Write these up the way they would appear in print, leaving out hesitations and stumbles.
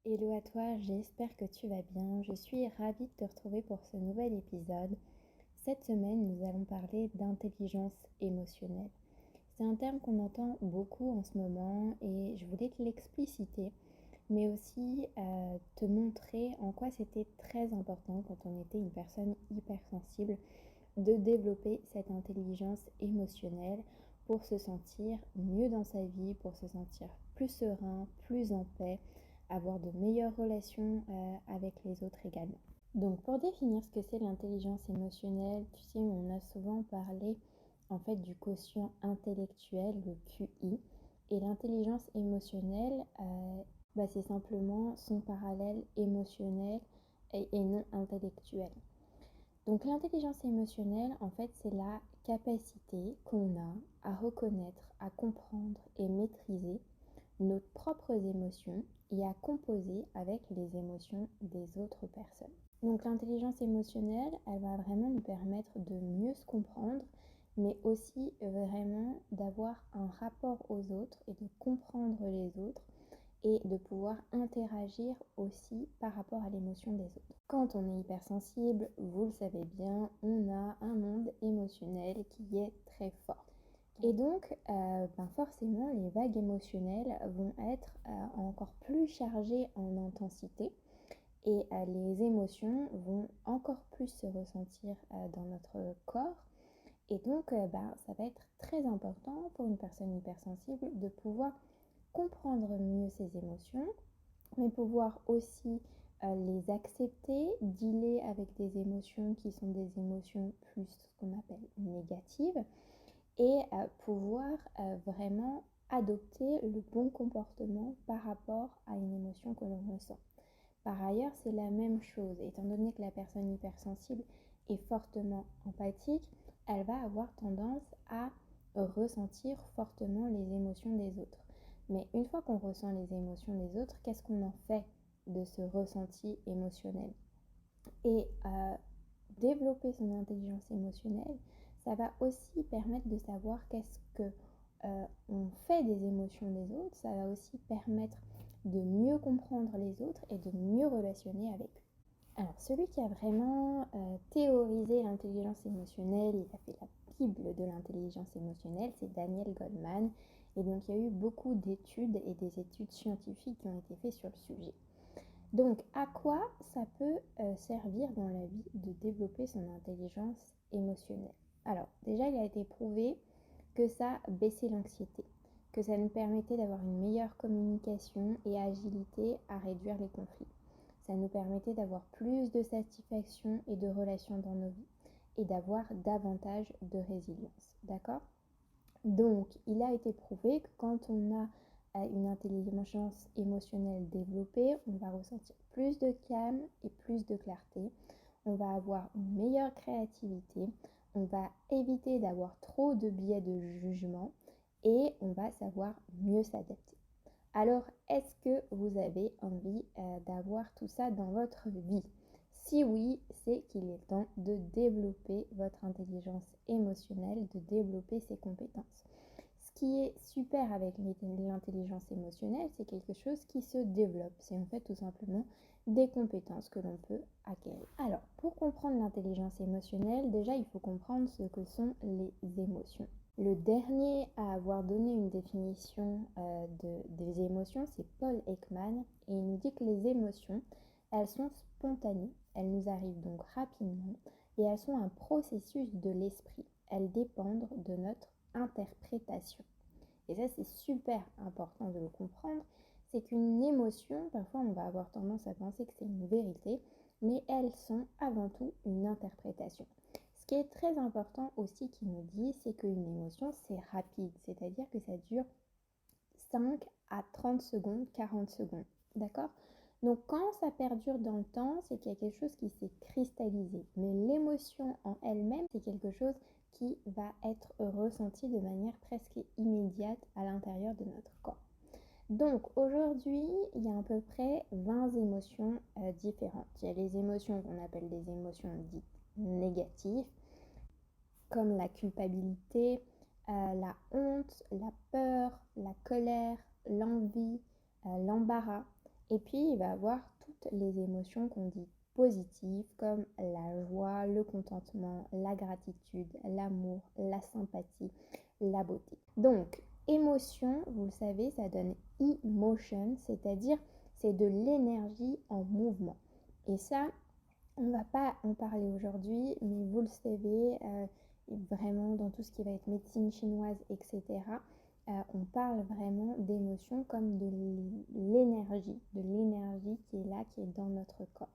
Hello à toi, j'espère que tu vas bien. Je suis ravie de te retrouver pour ce nouvel épisode. Cette semaine, nous allons parler d'intelligence émotionnelle. C'est un terme qu'on entend beaucoup en ce moment et je voulais te l'expliciter, mais aussi te montrer en quoi c'était très important quand on était une personne hypersensible de développer cette intelligence émotionnelle pour se sentir mieux dans sa vie, pour se sentir plus serein, plus en paix, avoir de meilleures relations avec les autres également. Donc pour définir ce que c'est l'intelligence émotionnelle, tu sais, on a souvent parlé en fait du quotient intellectuel, le QI, et l'intelligence émotionnelle, c'est simplement son parallèle émotionnel et non intellectuel. Donc l'intelligence émotionnelle, en fait, c'est la capacité qu'on a à reconnaître, à comprendre et maîtriser nos propres émotions et à composer avec les émotions des autres personnes. Donc l'intelligence émotionnelle, elle va vraiment nous permettre de mieux se comprendre, mais aussi vraiment d'avoir un rapport aux autres et de comprendre les autres et de pouvoir interagir aussi par rapport à l'émotion des autres. Quand on est hypersensible, vous le savez bien, on a un monde émotionnel qui est très fort. Et donc, forcément, les vagues émotionnelles vont être encore plus chargées en intensité et les émotions vont encore plus se ressentir dans notre corps. Et donc, ça va être très important pour une personne hypersensible de pouvoir comprendre mieux ses émotions, mais pouvoir aussi les accepter, dealer avec des émotions qui sont des émotions plus ce qu'on appelle négatives, et pouvoir vraiment adopter le bon comportement par rapport à une émotion que l'on ressent. Par ailleurs, c'est la même chose, étant donné que la personne hypersensible est fortement empathique, elle va avoir tendance à ressentir fortement les émotions des autres. Mais une fois qu'on ressent les émotions des autres, qu'est-ce qu'on en fait de ce ressenti émotionnel? Et développer son intelligence émotionnelle, ça va aussi permettre de savoir qu'est-ce que on fait des émotions des autres. Ça va aussi permettre de mieux comprendre les autres et de mieux relationner avec eux. Alors, celui qui a vraiment théorisé l'intelligence émotionnelle, il a fait la Bible de l'intelligence émotionnelle, c'est Daniel Goleman. Et donc, il y a eu beaucoup d'études et des études scientifiques qui ont été faites sur le sujet. Donc, à quoi ça peut servir dans la vie de développer son intelligence émotionnelle? Alors, déjà, il a été prouvé que ça baissait l'anxiété, que ça nous permettait d'avoir une meilleure communication et agilité à réduire les conflits. Ça nous permettait d'avoir plus de satisfaction et de relations dans nos vies et d'avoir davantage de résilience. D'accord? Donc, il a été prouvé que quand on a une intelligence émotionnelle développée, on va ressentir plus de calme et plus de clarté. On va avoir une meilleure créativité. On va éviter d'avoir trop de biais de jugement et on va savoir mieux s'adapter. Alors, est-ce que vous avez envie d'avoir tout ça dans votre vie? Si oui, c'est qu'il est temps de développer votre intelligence émotionnelle, de développer ses compétences. Ce qui est super avec l'intelligence émotionnelle, c'est quelque chose qui se développe. C'est en fait tout simplement des compétences que l'on peut acquérir. Alors, pour comprendre l'intelligence émotionnelle, déjà, il faut comprendre ce que sont les émotions. Le dernier à avoir donné une définition des émotions, c'est Paul Ekman, et il nous dit que les émotions, elles sont spontanées, elles nous arrivent donc rapidement, et elles sont un processus de l'esprit. Elles dépendent de notre interprétation. Et ça, c'est super important de le comprendre, c'est qu'une émotion, parfois on va avoir tendance à penser que c'est une vérité, mais elles sont avant tout une interprétation. Ce qui est très important aussi qu'il nous dit, c'est qu'une émotion, c'est rapide, c'est-à-dire que ça dure 5 à 30 secondes, 40 secondes. D'accord? Donc quand ça perdure dans le temps, c'est qu'il y a quelque chose qui s'est cristallisé. Mais l'émotion en elle-même, c'est quelque chose qui va être ressenti de manière presque immédiate à l'intérieur de notre corps. Donc aujourd'hui, il y a à peu près 20 émotions différentes. Il y a les émotions qu'on appelle des émotions dites négatives, comme la culpabilité, la honte, la peur, la colère, l'envie, l'embarras, Et puis, il va avoir toutes les émotions qu'on dit positives, comme la joie, le contentement, la gratitude, l'amour, la sympathie, la beauté. Donc, émotion, vous le savez, ça donne emotion, c'est-à-dire c'est de l'énergie en mouvement. Et ça, on ne va pas en parler aujourd'hui, mais vous le savez, vraiment dans tout ce qui va être médecine chinoise, etc., on parle vraiment d'émotions comme de l'énergie qui est là, qui est dans notre corps.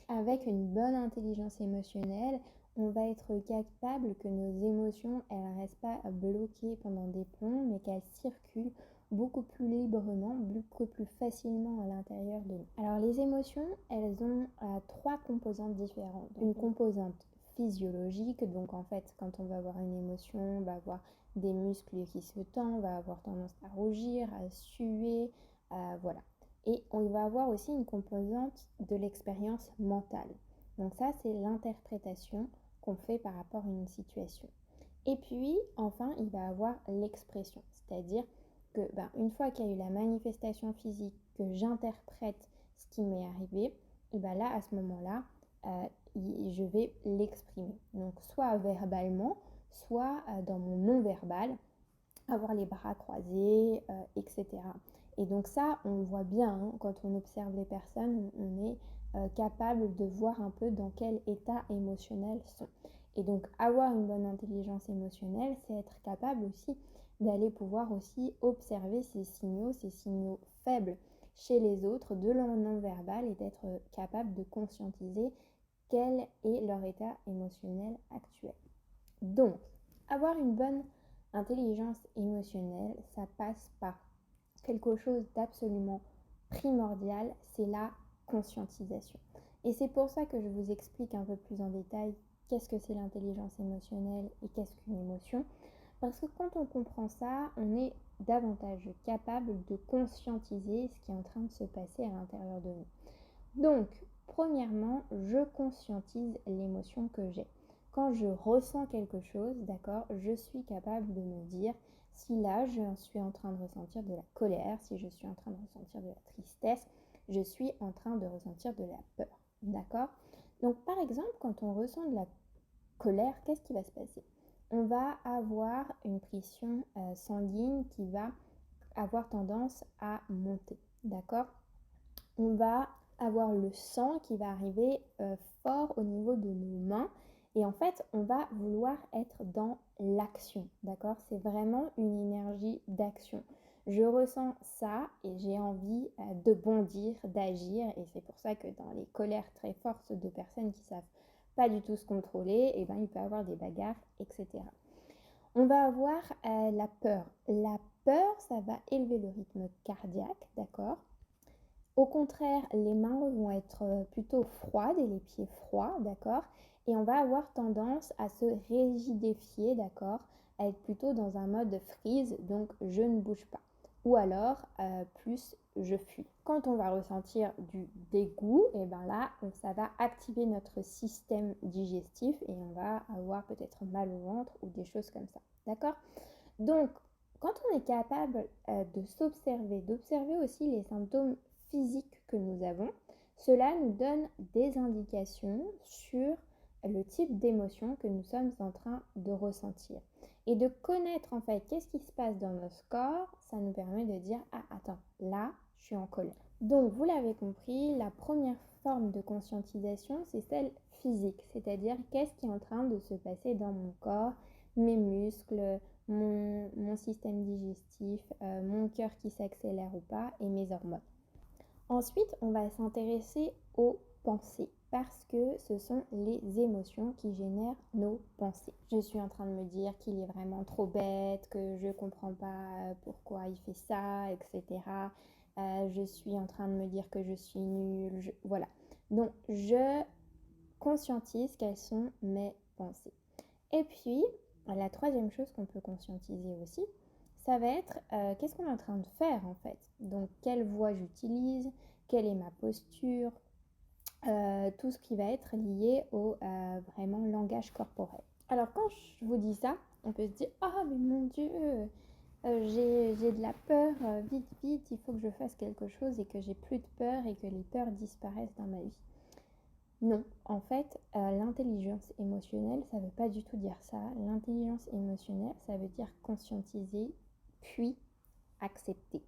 Avec une bonne intelligence émotionnelle, on va être capable que nos émotions, elles ne restent pas bloquées pendant des plombs, mais qu'elles circulent beaucoup plus librement, beaucoup plus facilement à l'intérieur de nous. Alors les émotions, elles ont trois composantes différentes. Une composante physiologique, donc en fait quand on va avoir une émotion, on va avoir des muscles qui se tendent, on va avoir tendance à rougir, à suer, voilà. Et on va avoir aussi une composante de l'expérience mentale. Donc ça, c'est l'interprétation qu'on fait par rapport à une situation. Et puis, enfin, il va avoir l'expression, c'est-à-dire que une fois qu'il y a eu la manifestation physique, que j'interprète ce qui m'est arrivé, et là, à ce moment-là, je vais l'exprimer. Donc, soit verbalement, soit dans mon non-verbal, avoir les bras croisés, etc. Et donc ça, on voit bien, hein, quand on observe les personnes, on est capable de voir un peu dans quel état émotionnel sont. Et donc avoir une bonne intelligence émotionnelle, c'est être capable aussi d'aller pouvoir aussi observer ces signaux faibles chez les autres, de leur non-verbal, et d'être capable de conscientiser quel est leur état émotionnel actuel. Donc, avoir une bonne intelligence émotionnelle, ça passe par quelque chose d'absolument primordial, c'est la conscientisation. Et c'est pour ça que je vous explique un peu plus en détail qu'est-ce que c'est l'intelligence émotionnelle et qu'est-ce qu'une émotion. Parce que quand on comprend ça, on est davantage capable de conscientiser ce qui est en train de se passer à l'intérieur de nous. Donc, premièrement, je conscientise l'émotion que j'ai. Quand je ressens quelque chose, d'accord, je suis capable de me dire si là je suis en train de ressentir de la colère, si je suis en train de ressentir de la tristesse, je suis en train de ressentir de la peur, d'accord. Donc par exemple, quand on ressent de la colère, qu'est-ce qui va se passer? On va avoir une pression sanguine qui va avoir tendance à monter, d'accord. On va avoir le sang qui va arriver fort au niveau de nos mains. Et en fait, on va vouloir être dans l'action, d'accord? C'est vraiment une énergie d'action. Je ressens ça et j'ai envie de bondir, d'agir. Et c'est pour ça que dans les colères très fortes de personnes qui savent pas du tout se contrôler, il peut y avoir des bagarres, etc. On va avoir la peur. La peur, ça va élever le rythme cardiaque, d'accord? Au contraire, les mains vont être plutôt froides et les pieds froids, d'accord? Et on va avoir tendance à se rigidifier, d'accord? À être plutôt dans un mode freeze, donc je ne bouge pas. Ou alors, plus je fuis. Quand on va ressentir du dégoût, et là, ça va activer notre système digestif et on va avoir peut-être mal au ventre ou des choses comme ça, d'accord? Donc, quand on est capable de s'observer, d'observer aussi les symptômes physiques que nous avons, cela nous donne des indications sur le type d'émotion que nous sommes en train de ressentir. Et de connaître en fait qu'est-ce qui se passe dans notre corps, ça nous permet de dire ah attends, là je suis en colère. Donc vous l'avez compris, la première forme de conscientisation, c'est celle physique, c'est-à-dire qu'est-ce qui est en train de se passer dans mon corps, mes muscles, mon système digestif, mon cœur qui s'accélère ou pas et mes hormones. Ensuite, on va s'intéresser aux pensées parce que ce sont les émotions qui génèrent nos pensées. Je suis en train de me dire qu'il est vraiment trop bête, que je ne comprends pas pourquoi il fait ça, etc. Je suis en train de me dire que je suis nulle, voilà. Donc, je conscientise quelles sont mes pensées. Et puis, la troisième chose qu'on peut conscientiser aussi, ça va être qu'est-ce qu'on est en train de faire en fait. Donc, quelle voix j'utilise, quelle est ma posture, tout ce qui va être lié au vraiment langage corporel. Alors, quand je vous dis ça, on peut se dire « Ah, mais mon Dieu, j'ai de la peur, vite, vite, il faut que je fasse quelque chose et que j'ai plus de peur et que les peurs disparaissent dans ma vie. Non, en fait, l'intelligence émotionnelle, ça ne veut pas du tout dire ça. L'intelligence émotionnelle, ça veut dire conscientiser, puis accepter.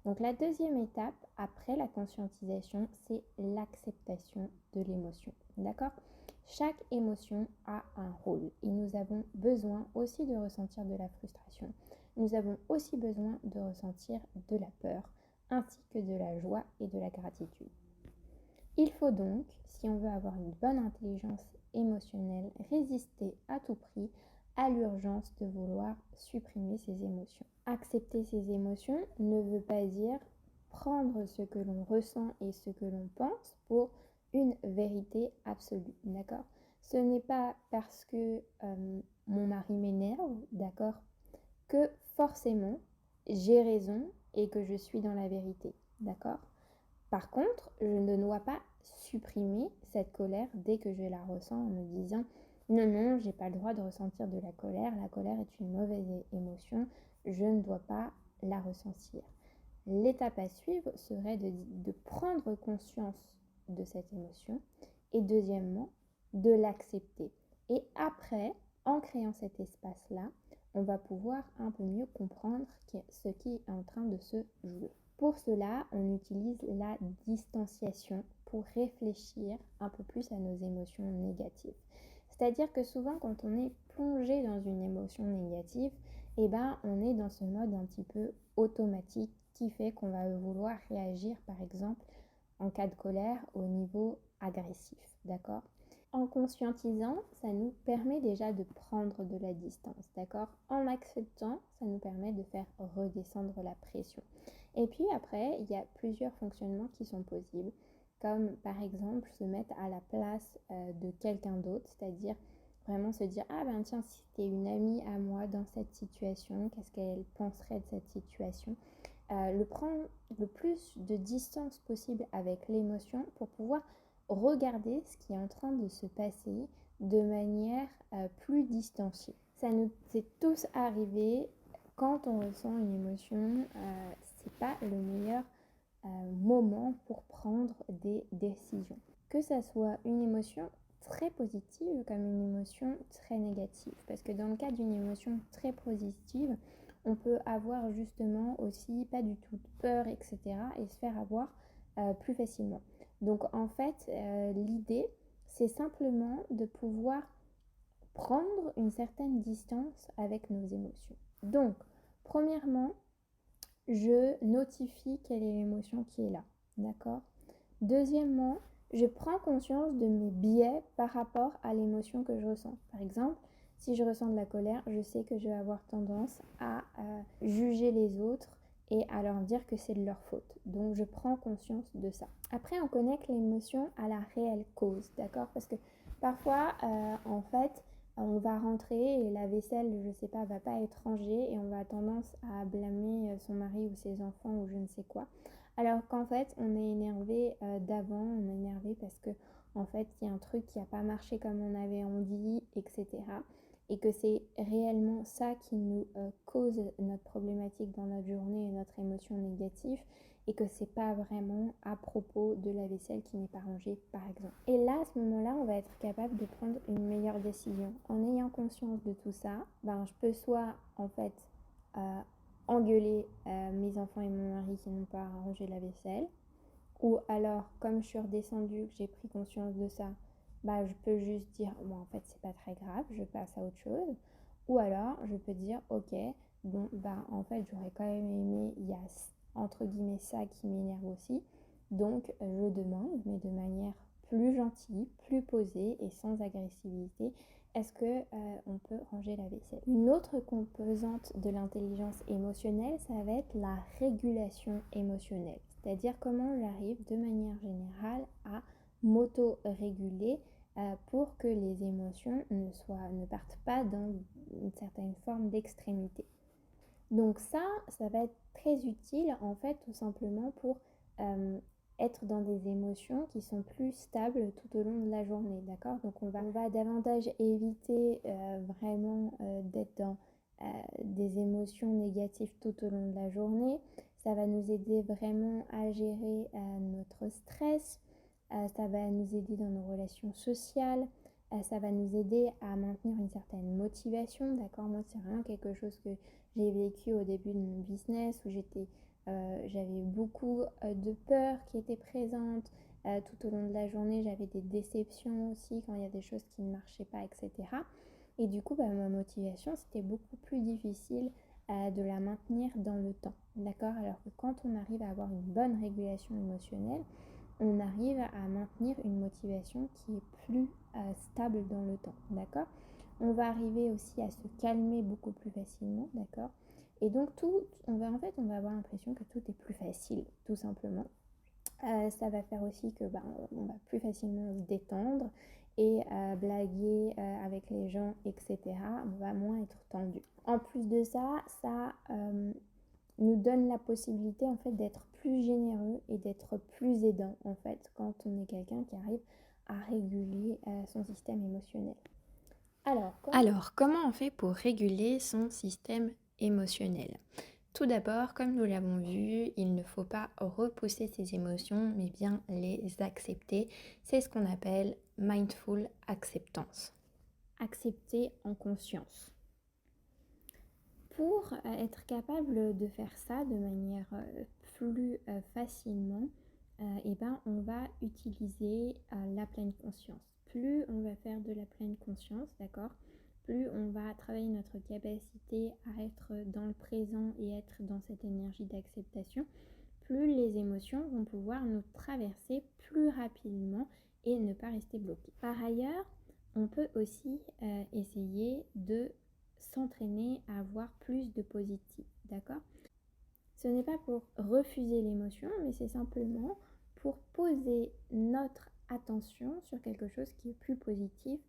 Donc la deuxième étape après la conscientisation, c'est l'acceptation de l'émotion. D'accord? Chaque émotion a un rôle et nous avons besoin aussi de ressentir de la frustration. Nous avons aussi besoin de ressentir de la peur, ainsi que de la joie et de la gratitude. Il faut donc, si on veut avoir une bonne intelligence émotionnelle, résister à tout prix à l'urgence de vouloir supprimer ses émotions. Accepter ses émotions ne veut pas dire prendre ce que l'on ressent et ce que l'on pense pour une vérité absolue, d'accord? Ce n'est pas parce que mon mari m'énerve, d'accord, que forcément j'ai raison et que je suis dans la vérité, d'accord? Par contre, je ne dois pas supprimer cette colère dès que je la ressens en me disant non, non, j'ai pas le droit de ressentir de la colère est une mauvaise émotion, je ne dois pas la ressentir. L'étape à suivre serait de prendre conscience de cette émotion et deuxièmement, de l'accepter. Et après, en créant cet espace-là, on va pouvoir un peu mieux comprendre ce qui est en train de se jouer. Pour cela, on utilise la distanciation pour réfléchir un peu plus à nos émotions négatives. C'est-à-dire que souvent, quand on est plongé dans une émotion négative, on est dans ce mode un petit peu automatique qui fait qu'on va vouloir réagir, par exemple, en cas de colère au niveau agressif, d'accord? En conscientisant, ça nous permet déjà de prendre de la distance, d'accord? En acceptant, ça nous permet de faire redescendre la pression. Et puis après, il y a plusieurs fonctionnements qui sont possibles, comme par exemple se mettre à la place de quelqu'un d'autre, c'est-à-dire vraiment se dire ah ben tiens, si c'était une amie à moi dans cette situation, qu'est-ce qu'elle penserait de cette situation? Le prendre le plus de distance possible avec l'émotion pour pouvoir regarder ce qui est en train de se passer de manière plus distanciée. Ça nous est tous arrivé quand on ressent une émotion, c'est pas le meilleur moment pour prendre des décisions. Que ça soit une émotion très positive comme une émotion très négative. Parce que dans le cas d'une émotion très positive, on peut avoir justement aussi pas du tout de peur, etc. et se faire avoir plus facilement. Donc en fait, l'idée, c'est simplement de pouvoir prendre une certaine distance avec nos émotions. Donc, premièrement, je notifie quelle est l'émotion qui est là, d'accord? Deuxièmement, je prends conscience de mes biais par rapport à l'émotion que je ressens. Par exemple, si je ressens de la colère, je sais que je vais avoir tendance à juger les autres et à leur dire que c'est de leur faute. Donc je prends conscience de ça. Après, on connecte l'émotion à la réelle cause, d'accord? Parce que parfois, en fait, on va rentrer et la vaisselle, je sais pas, va pas être rangée et on va tendance à blâmer son mari ou ses enfants ou je ne sais quoi. Alors qu'en fait, on est énervé d'avant, on est énervé parce que en fait, il y a un truc qui n'a pas marché comme on avait envie, etc. Et que c'est réellement ça qui nous cause notre problématique dans notre journée et notre émotion négative et que c'est pas vraiment à propos de la vaisselle qui n'est pas rangée par exemple. Et là à ce moment-là on va être capable de prendre une meilleure décision. En ayant conscience de tout ça, je peux soit en fait engueuler mes enfants et mon mari qui n'ont pas rangé la vaisselle, ou alors comme je suis redescendue, que j'ai pris conscience de ça, je peux juste dire bon en fait c'est pas très grave, je passe à autre chose, ou alors je peux dire ok bon en fait j'aurais quand même aimé, il y a entre guillemets ça qui m'énerve aussi, donc je demande mais de manière plus gentille, plus posée et sans agressivité, est-ce que on peut ranger la vaisselle? Une autre composante de l'intelligence émotionnelle, ça va être la régulation émotionnelle, c'est-à-dire comment j'arrive de manière générale à m'auto-réguler pour que les émotions ne partent pas dans une certaine forme d'extrémité. Donc ça va être très utile en fait tout simplement pour être dans des émotions qui sont plus stables tout au long de la journée, d'accord? Donc on va davantage éviter vraiment d'être dans des émotions négatives tout au long de la journée. Ça va nous aider vraiment à gérer notre stress. Ça va nous aider dans nos relations sociales. Ça va nous aider à maintenir une certaine motivation, d'accord? Moi, c'est vraiment quelque chose que j'ai vécu au début de mon business où j'avais beaucoup de peur qui étaient présentes. Tout au long de la journée, j'avais des déceptions aussi quand il y a des choses qui ne marchaient pas, etc. Et du coup, ma motivation, c'était beaucoup plus difficile de la maintenir dans le temps, d'accord? Alors que quand on arrive à avoir une bonne régulation émotionnelle, on arrive à maintenir une motivation qui est plus stable dans le temps, d'accord? On va arriver aussi à se calmer beaucoup plus facilement, d'accord? Et donc on va avoir l'impression que tout est plus facile, tout simplement. Ça va faire aussi que on va plus facilement se détendre et blaguer avec les gens, etc. On va moins être tendu. En plus de ça, nous donne la possibilité en fait d'être plus généreux et d'être plus aidant en fait quand on est quelqu'un qui arrive à réguler son système émotionnel. Alors, comment on fait pour réguler son système émotionnel ? Tout d'abord, comme nous l'avons vu, il ne faut pas repousser ses émotions, mais bien les accepter. C'est ce qu'on appelle mindful acceptance. Accepter en conscience. Pour être capable de faire ça de manière plus facilement, on va utiliser la pleine conscience. Plus on va faire de la pleine conscience, d'accord ? Plus on va travailler notre capacité à être dans le présent et être dans cette énergie d'acceptation, plus les émotions vont pouvoir nous traverser plus rapidement et ne pas rester bloquées. Par ailleurs, on peut aussi essayer de s'entraîner à avoir plus de positif, d'accord ? Ce n'est pas pour refuser l'émotion, mais c'est simplement pour poser notre attention sur quelque chose qui est plus positif.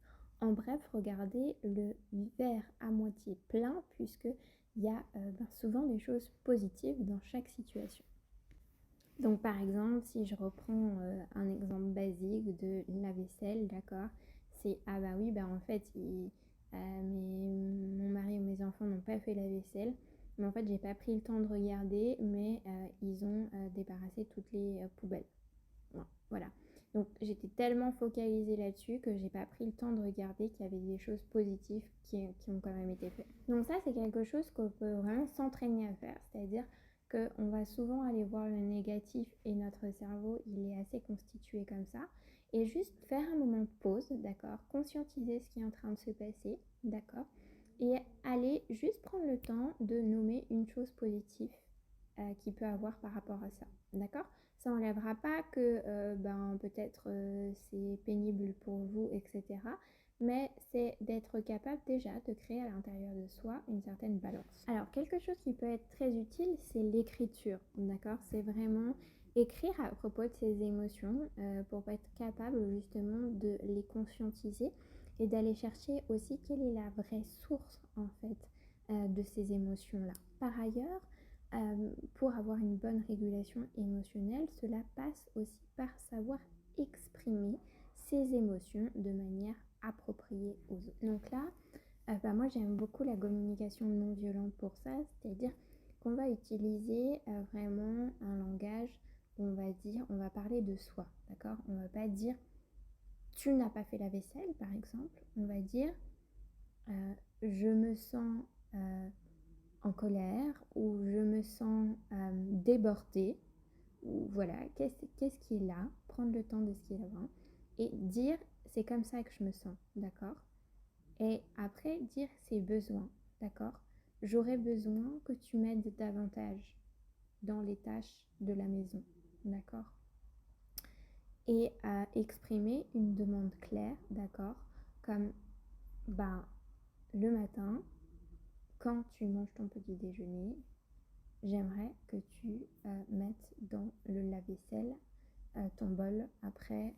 En bref, regarder le verre à moitié plein, puisqu'il y a souvent des choses positives dans chaque situation. Donc par exemple, si je reprends un exemple basique de la vaisselle, d'accord, c'est en fait mon mari ou mes enfants n'ont pas fait la vaisselle, mais en fait j'ai pas pris le temps de regarder, mais ils ont débarrassé toutes les poubelles. Bon, voilà. Donc j'étais tellement focalisée là-dessus que j'ai pas pris le temps de regarder qu'il y avait des choses positives qui ont quand même été faites. Donc ça c'est quelque chose qu'on peut vraiment s'entraîner à faire, c'est-à-dire qu'on va souvent aller voir le négatif et notre cerveau il est assez constitué comme ça, et juste faire un moment de pause, d'accord, conscientiser ce qui est en train de se passer, d'accord, et aller juste prendre le temps de nommer une chose positive qu'il peut avoir par rapport à ça, d'accord. Ça n'enlèvera pas que peut-être c'est pénible pour vous, etc. Mais c'est d'être capable déjà de créer à l'intérieur de soi une certaine balance. Alors, quelque chose qui peut être très utile, c'est l'écriture, d'accord ? C'est vraiment écrire à propos de ses émotions pour être capable justement de les conscientiser et d'aller chercher aussi quelle est la vraie source en fait de ces émotions-là. Par ailleurs, pour avoir une bonne régulation émotionnelle, cela passe aussi par savoir exprimer ses émotions de manière appropriée aux autres. Donc là, moi j'aime beaucoup la communication non violente pour ça, c'est-à-dire qu'on va utiliser vraiment un langage où on va parler de soi, d'accord ? On va pas dire tu n'as pas fait la vaisselle par exemple, on va dire je me sens en colère, ou je me sens débordée, ou voilà, qu'est-ce qui est là, prendre le temps de ce qui est là, et dire c'est comme ça que je me sens, d'accord ? Et après dire ses besoins, d'accord ? J'aurais besoin que tu m'aides davantage dans les tâches de la maison, d'accord ? Et exprimer une demande claire, d'accord ? Comme le matin, quand tu manges ton petit déjeuner, j'aimerais que tu mettes dans le lave-vaisselle ton bol après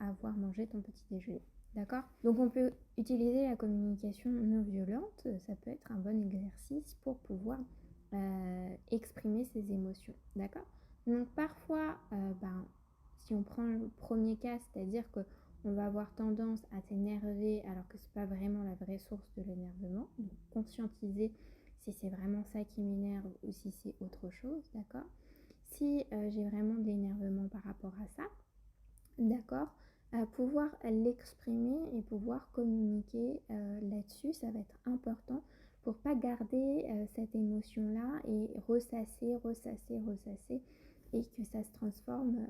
avoir mangé ton petit déjeuner. D'accord ? Donc on peut utiliser la communication non violente, ça peut être un bon exercice pour pouvoir exprimer ses émotions. D'accord ? Donc parfois, si on prend le premier cas, c'est-à-dire qu'on va avoir tendance à s'énerver alors que c'est pas vraiment la vraie source de l'énervement, donc conscientiser si c'est vraiment ça qui m'énerve ou si c'est autre chose, d'accord? Si j'ai vraiment de l'énervement par rapport à ça, d'accord, pouvoir l'exprimer et pouvoir communiquer là-dessus, ça va être important pour pas garder cette émotion-là et ressasser, ressasser, ressasser et que ça se transforme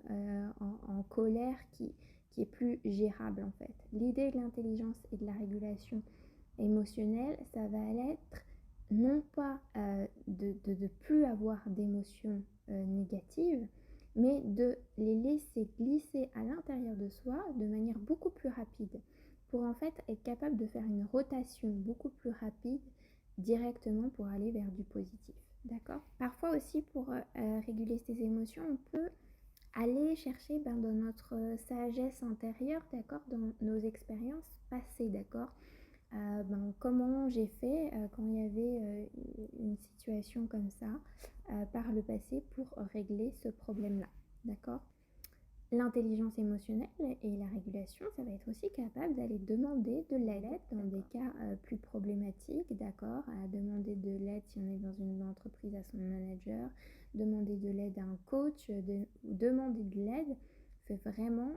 en colère qui est plus gérable en fait. L'idée de l'intelligence et de la régulation émotionnelle, ça va être non pas de plus avoir d'émotions négatives, mais de les laisser glisser à l'intérieur de soi de manière beaucoup plus rapide pour en fait être capable de faire une rotation beaucoup plus rapide directement pour aller vers du positif. D'accord? Parfois aussi pour réguler ces émotions, on peut aller chercher dans notre sagesse intérieure, d'accord, dans nos expériences passées, d'accord, comment j'ai fait quand il y avait une situation comme ça par le passé pour régler ce problème-là, d'accord? L'intelligence émotionnelle et la régulation, ça va être aussi capable d'aller demander de l'aide dans des cas plus problématiques, d'accord? À demander de l'aide si on est dans une entreprise à son manager, demander de l'aide à un coach, demander de l'aide fait vraiment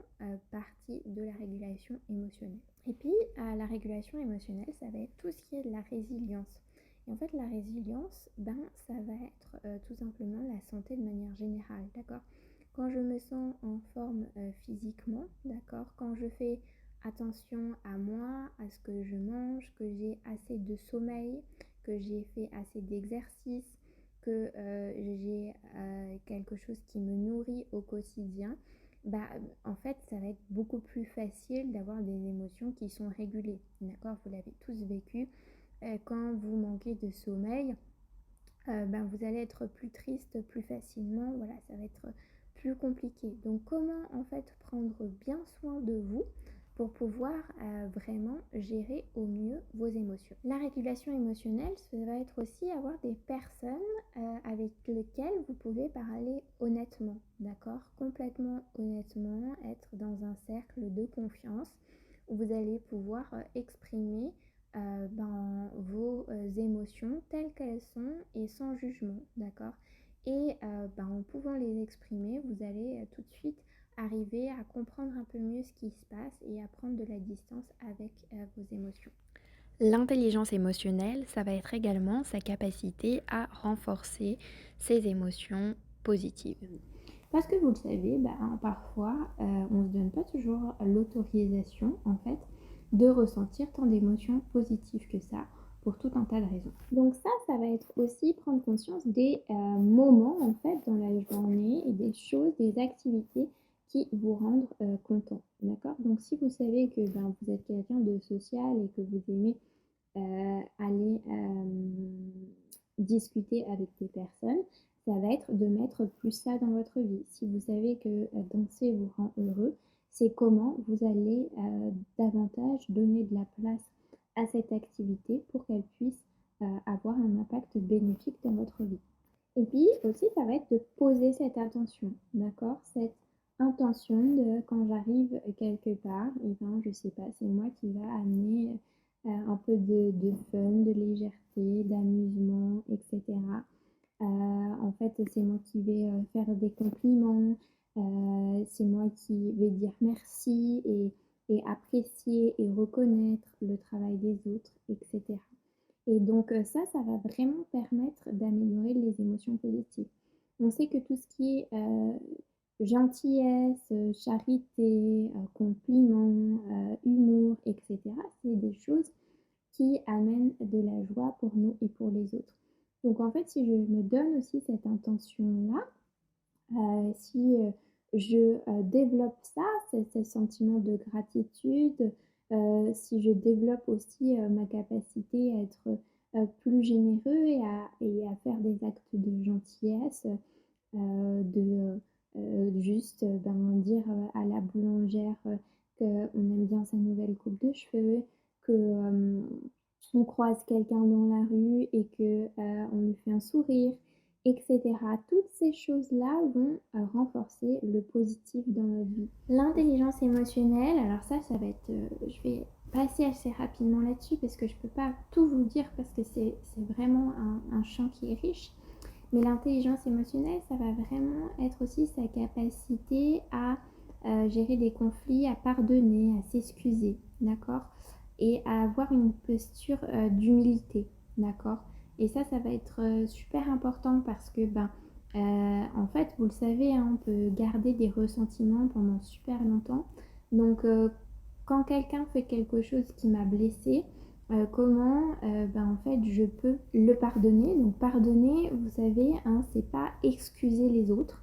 partie de la régulation émotionnelle. Et puis, la régulation émotionnelle, ça va être tout ce qui est de la résilience. Et en fait, la résilience, ça va être tout simplement la santé de manière générale, d'accord? Quand je me sens en forme physiquement, d'accord, quand je fais attention à moi, à ce que je mange, que j'ai assez de sommeil, que j'ai fait assez d'exercice, que j'ai quelque chose qui me nourrit au quotidien, en fait, ça va être beaucoup plus facile d'avoir des émotions qui sont régulées, d'accord? Vous l'avez tous vécu. Quand vous manquez de sommeil, vous allez être plus triste plus facilement, voilà, ça va être plus compliqué. Donc comment en fait prendre bien soin de vous pour pouvoir vraiment gérer au mieux vos émotions. La régulation émotionnelle, ça va être aussi avoir des personnes avec lesquelles vous pouvez parler honnêtement, d'accord? Complètement honnêtement, être dans un cercle de confiance où vous allez pouvoir exprimer vos émotions telles qu'elles sont et sans jugement, d'accord? Et en pouvant les exprimer, vous allez tout de suite arriver à comprendre un peu mieux ce qui se passe et à prendre de la distance avec vos émotions. L'intelligence émotionnelle, ça va être également sa capacité à renforcer ses émotions positives. Parce que vous le savez, parfois, on ne se donne pas toujours l'autorisation, en fait, de ressentir tant d'émotions positives que ça, pour tout un tas de raisons. Donc ça va être aussi prendre conscience des moments, en fait, dans la journée et des choses, des activités qui vous rendent content, d'accord? Donc si vous savez que vous êtes quelqu'un de social et que vous aimez aller discuter avec des personnes, ça va être de mettre plus ça dans votre vie. Si vous savez que danser vous rend heureux, c'est comment vous allez davantage donner de la place à cette activité pour qu'elle puisse avoir un impact bénéfique dans votre vie. Et puis aussi, ça va être de poser cette intention, d'accord? Cette intention de quand j'arrive quelque part, et je sais pas, c'est moi qui va amener un peu de fun, de légèreté, d'amusement, etc. En fait, c'est moi qui vais faire des compliments, c'est moi qui vais dire merci et apprécier et reconnaître le travail des autres, etc. Et donc ça va vraiment permettre d'améliorer les émotions positives. On sait que tout ce qui est gentillesse, charité, compliments, humour, etc., c'est des choses qui amènent de la joie pour nous et pour les autres. Donc en fait, si je me donne aussi cette intention-là, si je développe ça, ce sentiment de gratitude, si je développe aussi ma capacité à être plus généreux et à faire des actes de gentillesse, de juste dire à la boulangère qu'on aime bien sa nouvelle coupe de cheveux, que on croise quelqu'un dans la rue et que on lui fait un sourire, etc. Toutes ces choses-là vont renforcer le positif dans notre vie. L'intelligence émotionnelle, alors ça va être, je vais passer assez rapidement là-dessus parce que je ne peux pas tout vous dire parce que c'est vraiment un champ qui est riche. Mais l'intelligence émotionnelle, ça va vraiment être aussi sa capacité à gérer des conflits, à pardonner, à s'excuser, d'accord? Et à avoir une posture d'humilité, d'accord? Et ça va être super important parce que, en fait, vous le savez, hein, on peut garder des ressentiments pendant super longtemps. Donc, quand quelqu'un fait quelque chose qui m'a blessée, comment en fait je peux le pardonner. Donc pardonner, vous savez, hein, c'est pas excuser les autres.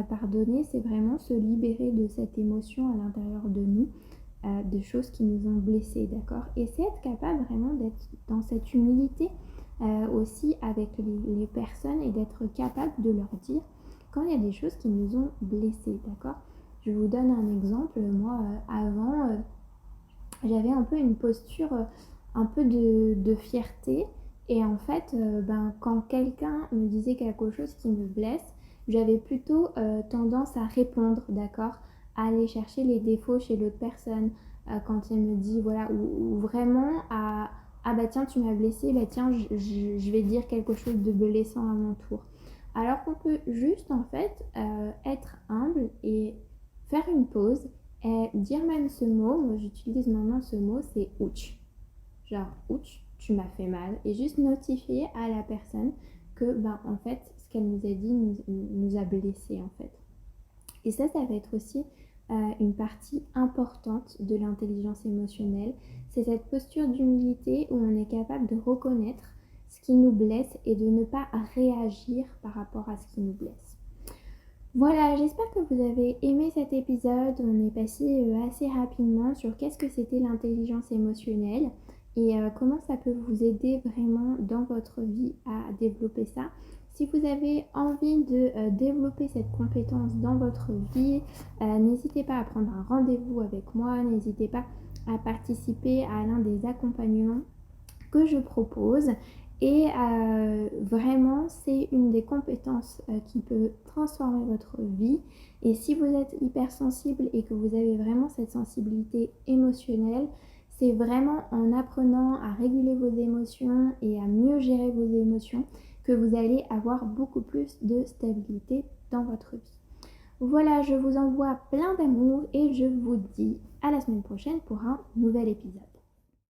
Pardonner, c'est vraiment se libérer de cette émotion à l'intérieur de nous, de choses qui nous ont blessés, d'accord? Et c'est être capable vraiment d'être dans cette humilité aussi avec les personnes et d'être capable de leur dire quand il y a des choses qui nous ont blessés, d'accord? Je vous donne un exemple. Moi, avant, j'avais un peu une posture un peu de fierté. Et en fait, quand quelqu'un me disait quelque chose qui me blesse, j'avais plutôt tendance à répondre, d'accord? À aller chercher les défauts chez l'autre personne. Quand elle me dit, voilà, ou vraiment à, ah bah tiens, tu m'as blessé, bah tiens, je vais dire quelque chose de blessant à mon tour. Alors qu'on peut juste, en fait, être humble et faire une pause et dire même ce mot. Moi j'utilise maintenant ce mot, c'est ouch. Genre ouch, tu m'as fait mal. Et juste notifier à la personne que en fait ce qu'elle nous a dit nous a blessés en fait. Et ça va être aussi une partie importante de l'intelligence émotionnelle. C'est cette posture d'humilité où on est capable de reconnaître ce qui nous blesse et de ne pas réagir par rapport à ce qui nous blesse. Voilà, j'espère que vous avez aimé cet épisode. On est passé assez rapidement sur qu'est-ce que c'était l'intelligence émotionnelle et comment ça peut vous aider vraiment dans votre vie à développer ça. Si vous avez envie de développer cette compétence dans votre vie, n'hésitez pas à prendre un rendez-vous avec moi, n'hésitez pas à participer à l'un des accompagnements que je propose. Et vraiment, c'est une des compétences qui peut transformer votre vie. Et si vous êtes hypersensible et que vous avez vraiment cette sensibilité émotionnelle, c'est vraiment en apprenant à réguler vos émotions et à mieux gérer vos émotions que vous allez avoir beaucoup plus de stabilité dans votre vie. Voilà, je vous envoie plein d'amour et je vous dis à la semaine prochaine pour un nouvel épisode.